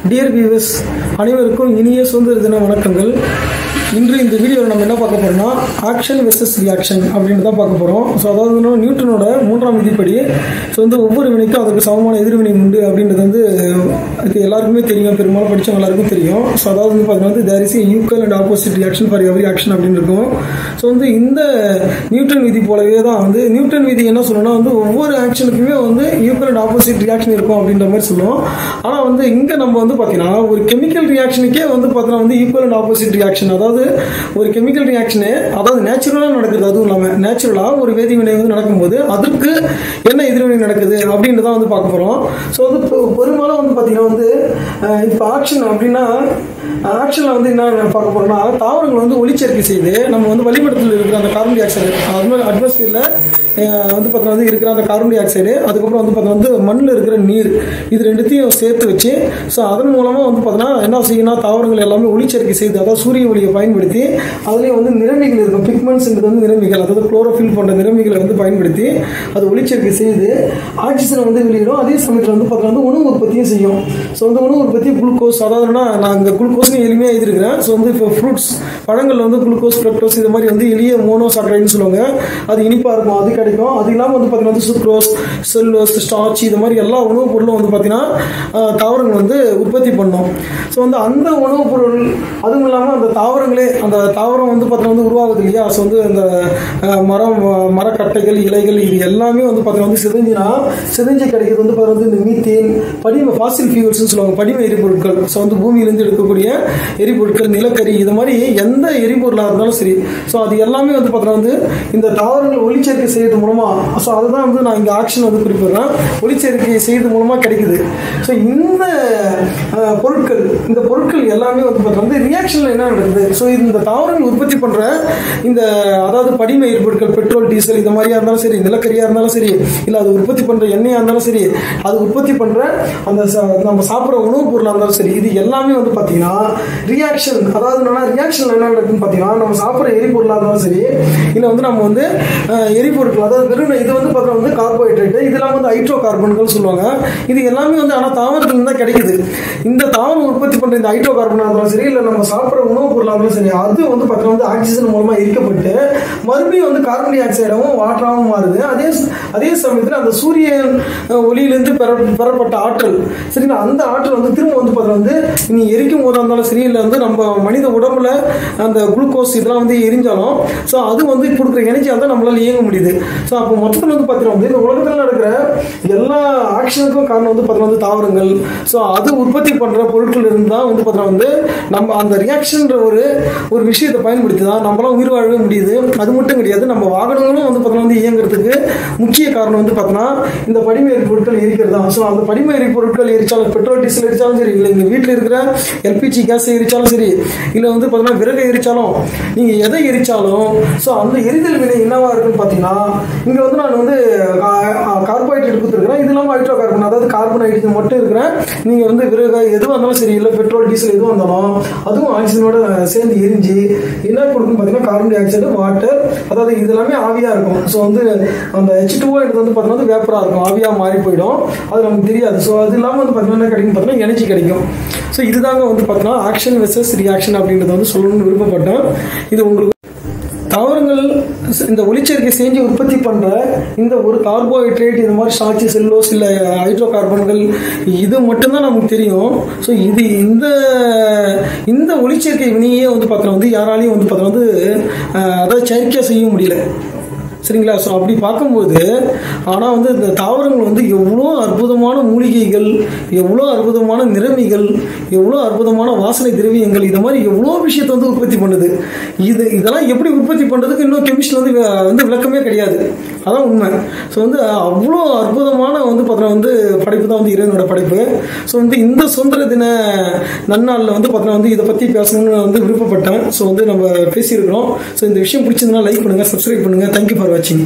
Dear viewers அனைவருக்கும் இனிய சுதந்திர தின வணக்கங்கள். இன்று இந்த வீடியோவில் நம்ம என்ன பார்க்க போறோம்னா ஆக்ஷன் வெர்சஸ் ரியாக்ஷன் அப்படின்னு தான் பார்க்க போகிறோம். ஸோ அதாவது நியூட்டனோட 3ஆம் விதிப்படி ஒவ்வொரு வினைக்கும் அதற்கு சமமான எதிர்வினை உண்டு அப்படின்றது எல்லாருக்குமே தெரியும், பெரும்பாலும் படித்தவங்க எல்லாருக்கும் தெரியும். ஸோ அதாவது பார்த்தீங்கன்னா there is equal and opposite reaction for every action அப்படின்னு இருக்கும். ஸோ இந்த நியூட்டன் விதி போலவே தான் நியூட்டன் விதி என்ன சொல்லணும்னா ஒவ்வொரு ஆக்ஷனுக்குமே ஈக்குவல் அண்ட் ஆப்போசிட் ரியாக்ஷன் இருக்கும் அப்படின்ற மாதிரி சொல்லுவோம். ஆனால் இங்கே நம்ம பார்த்தீங்கன்னா ஒரு கெமிக்கல் ரியாக்ஷனுக்கே பார்த்தீங்கன்னா ஈக்குவல் அண்ட் ஆப்போசிட் ரியாக்ஷன், அதாவது ஒரு கெமிக்கல் ரியாக்ஷனே அதாவது நேச்சுரலாக நடக்குது. அதுவும் இல்லாமல் நேச்சுரலாக ஒரு வேதிவினை நடக்கும்போது அதற்கு என்ன எதிர்வினை நடக்குது அப்படின்னு தான் பார்க்க போகிறோம். ஸோ பெரும்பாலும் பார்த்தீங்கன்னா இப்போ ஆக்ஷன் அப்படின்னா ஆக்ஷனில் என்ன பார்க்க போகிறோம்னா தாவரங்கள் ஒளிச்சேர்க்கை செய்து நம்ம வளிமண்டலத்தில் இருக்கிற அந்த கார்பன் டை ஆக்சைடு, அட்மாஸ்பியரில் பார்த்தீங்கன்னா இருக்கிற அந்த கார்பன் டை ஆக்சைடு, அதுக்கப்புறம் பார்த்தீங்கன்னா மண்ணில் இருக்கிற நீர், இது ரெண்டுத்தையும் சேர்த்து வச்சு ஸோ அதன் மூலமாக பார்த்தீங்கன்னா என்ன செய்யணும்னா தாவரங்கள் எல்லாமே ஒளிச்சேர்க்கை செய்து, அதாவது சூரிய ஒளியை பயன்படுத்தி அதுலேயும் நிறமிகள் இருக்கும். பிக்மெண்ட்ஸ்ன்றது நிறமிகள், அதாவது குளோரோஃபில் போன்ற நிறமிகளை பயன்படுத்தி அது ஒளிச்சேர்க்கை செய்து ஆக்சிஜனை வெளியிடும். அதே சமயத்தில் பார்த்தீங்கன்னா உணவு உற்பத்தியும் செய்யும். ஸோ உணவு உற்பத்தி குளுக்கோஸ், அதாவதுனா நான் இங்கே குளுக்கோஸ்னு எளிமையாக எழுதியிருக்கிறேன். ஸோ இப்போ ஃப்ரூட்ஸ் பழங்கள் குளுக்கோஸ், ஃப்ரக்டோஸ் இது மாதிரி எளிய மோனோசாக்கரைடுன்னு சொல்லுவாங்க. அது இனிப்பாக இருக்கும், அது கிடைக்கும். அது இல்லாமல் பார்த்தீங்கன்னா சுக்ரோஸ், செல்லோஸ், ஸ்டார்ச் இது மாதிரி எல்லா உணவுப் பொருளும் பார்த்தீங்கன்னா தாவரங்கள் உற்பத்தி பண்ணும். ஸோ அந்த உணவுப் பொருள் அதுவும் இல்லாமல் அந்த தாவரங்களே, அந்த தாவரம் பார்த்தீங்கன்னா உருவாகுது இல்லையா. ஸோ அந்த மரக்கட்டைகள், இலைகள் இது எல்லாமே பார்த்தீங்கன்னா சிதைஞ்சு கிடைக்கிறது பார்த்தீங்கன்னா இந்த மீத்தேன், படிம ஃபாசில் ஃபியூல்ஸ்னு சொல்லுவாங்க, படிம எரிபொருட்கள். ஸோ பூமியிலிருந்து எடுக்கக்கூடிய எரிபொருட்கள், நிலக்கரி, இது மாதிரி எந்த எரிபொருளாக இருந்தாலும் சரி. ஸோ அது எல்லாமே பார்த்தீங்கன்னா இந்த தாவரங்கள் ஒளிச்சேர்க்கை செய்யறது மூலமா, ஸோ அதுதான் நான் இங்கே ஆக்ஷன் குறிப்பிடுறேன், ஒளிச்சேர்க்கை செய்யறது மூலமா கிடைக்குது. ஸோ இந்த பொருட்கள் எல்லாமே பார்த்தீங்கன்னா ரியாக்ஷன்ல என்ன நடக்குது. ஸோ இந்த தாவரங்கள் உற்பத்தி பண்ற இந்த அதாவது படிம எரிபொருட்கள், பெட்ரோல், டீசல் இது மாதிரியா இருந்தாலும் சரி, நிலக்கரியா இருந்தாலும் சரி, இல்லை அது உற்பத்தி பண்ற எண்ணெயா இருந்தாலும் சரி, அது உற்பத்தி பண்ற அந்த நம்ம சாப்பிட்ற உணவுப் பொருளாக இருந்தாலும் சரி, இது எல்லாமே பார்த்தீங்கன்னா ரியாக்ஷன். அதாவது ரியாக்ஷன் என்ன நடக்குதுன்னு பார்த்தீங்கன்னா நம்ம சாப்பிட்ற எரிபொருளாக இருந்தாலும் சரி, இல்லை நம்ம எரிபொருட்கள், அதாவது வெறும் இது பார்த்தீங்கன்னா கார்போஹைட்ரேட், இதெல்லாம் ஹைட்ரோ கார்பன்கள் சொல்லுவாங்க. இது எல்லாமே ஆனால் தாவரத்துல தான் கிடைக்குது. இந்த தாவரம் உற்பத்தி பண்ற இந்த ஹைட்ரோ கார்பனாக இருந்தாலும் சரி, இல்லை நம்ம சாப்பிட்ற உணவுப் பொருளாக இருந்தாலும் சரி, அது பார்த்தீங்கன்னா ஆக்சிஜன் மூலமா எரிக்கப்பட்டு மறுபடியும் கார்பன் டை ஆக்சைடாகவும் வாட்டராகவும் மாறுது. அதே சமயத்தில் அந்த சூரிய ஒளியிலிருந்து பெறப்பட்ட ஆற்றல் சரிங்களா, அந்த ஆற்றல் திரும்ப பார்த்தீங்கன்னா நீ எரிக்கும் போதா இருந்தாலும் சரி, இல்லை நம்ம மனித உடம்புல அந்த குளுக்கோஸ் இதெல்லாம் எரிஞ்சாலும் ஸோ அது கொடுக்குற எனர்ஜியால் தான் நம்மளால இயங்க முடியுது. ஸோ அப்போ மொத்தத்தில் பார்த்தீங்கன்னா இந்த உலகத்தில் நடக்கிற எல்லா ஆக்ஷனுக்கும் காரணம் பார்த்தீங்கன்னா தாவரங்கள். ஸோ அது உற்பத்தி பண்ற பொருட்கள் இருந்தால் பார்த்தீங்கன்னா நம்ம அந்த ரியாக்ஷன்ற ஒரு விஷயத்தை பயன்படுத்தி தான் நம்மளாம் உயிர் வாழவே முடியுது. அது மட்டும் கிடையாது, நம்ம வாகனங்களும் பார்த்தீங்கன்னா இயங்குறதுக்கு முக்கிய காரணம் பார்த்தீங்கன்னா இந்த படிம எரிபொருட்கள் எரிக்கிறது தான். ஸோ அந்த படிம எரிபொருட்கள் எரிச்சாலும், பெட்ரோல், டீசல் எரிச்சாலும் சரி, இல்லை எங்கள் வீட்டில் இருக்கிற எல்பிஜி கேஸ் எரிச்சாலும் சரி, இல்லை பார்த்தீங்கன்னா விறகு எரிச்சாலும், நீங்கள் எதை எரிச்சாலும் ஸோ அந்த எரிதல் வினை என்னவா இருக்குன்னு பார்த்தீங்கன்னா இங்கே நான் கார்போஹைட்ரேட் கொடுத்துருக்கிறேன். இது இல்லாமல் ஹைட்ரோ கார்பன், அதாவது கார்பன் ஹைட்ரஜன் மட்டும் இருக்கிறேன். நீங்கள் விறகு எதுவாக இருந்தாலும் சரி, இல்லை பெட்ரோல், டீசல் எதுவாக இருந்தாலும் அதுவும் ஆக்சிஜனோட சேர்ந்து எரிஞ்சு என்ன கொடுக்கும் பார்த்தீங்கன்னா கார்பன் டை ஆக்சைடு, வாட்டர், அதாவது இது எல்லாமே ஆவியாக இருக்கும். ஸோ அந்த H2O பார்த்தீங்கன்னா வேப்பராக இருக்கும், ஆவியாக மாறி போயிடும், அது நமக்கு தெரியாது. ஸோ அது இல்லாமல் பார்த்தீங்கன்னா என்ன கிடைக்கும் பார்த்தீங்கன்னா எனர்ஜி கிடைக்கும். ஸோ இதுதாங்க பார்த்தீங்கன்னா ஆக்ஷன் வெர்சஸ் ரியாக்ஷன் அப்படின்றத சொல்லணும்னு விருப்பப்பட்டேன். இது உங்களுக்கு தாவரங்கள் இந்த ஒளிச்சேர்க்கை செஞ்சு உற்பத்தி பண்ற இந்த ஒரு கார்போஹைட்ரேட், இது மாதிரி ஸ்டார்ச், செல்லோஸ், இல்லை ஹைட்ரோ கார்பன்கள், இது மட்டும்தான் நமக்கு தெரியும். ஸோ இது இந்த ஒளிச்சேர்க்கை வினையே பார்த்தீங்கன்னா யாராலையும் பார்த்தீங்கன்னா அதாவது செயற்கையாக செய்ய முடியல சரிங்களா. ஸோ அப்படி பார்க்கும்போது ஆனால் இந்த தாவரங்கள் எவ்வளோ அற்புதமான மூலிகைகள், எவ்வளோ அற்புதமான நிறமிகள், எவ்வளோ அற்புதமான வாசனை திரவியங்கள், இது மாதிரி எவ்வளோ விஷயத்தை உற்பத்தி பண்ணுது. இதெல்லாம் எப்படி உற்பத்தி பண்ணுறதுக்கு இன்னும் கெமிஸ்ட்ரி விளக்கமே கிடையாது. அதான் உண்மை. ஸோ அவ்வளோ அற்புதமான பார்த்தீங்கன்னா படைப்பு தான் இறைவனோட படைப்பு. ஸோ இந்த சுதந்திர தின நன்னாளில் பார்த்தீங்கன்னா இதை பற்றி பேசணும்னு விருப்பப்பட்டேன். ஸோ நம்ம பேசியிருக்கிறோம். ஸோ இந்த விஷயம் பிடிச்சிருந்தா லைக் பண்ணுங்கள், சப்ஸ்கிரைப் பண்ணுங்கள். தேங்க்யூ ஃபார் வாட்சிங்.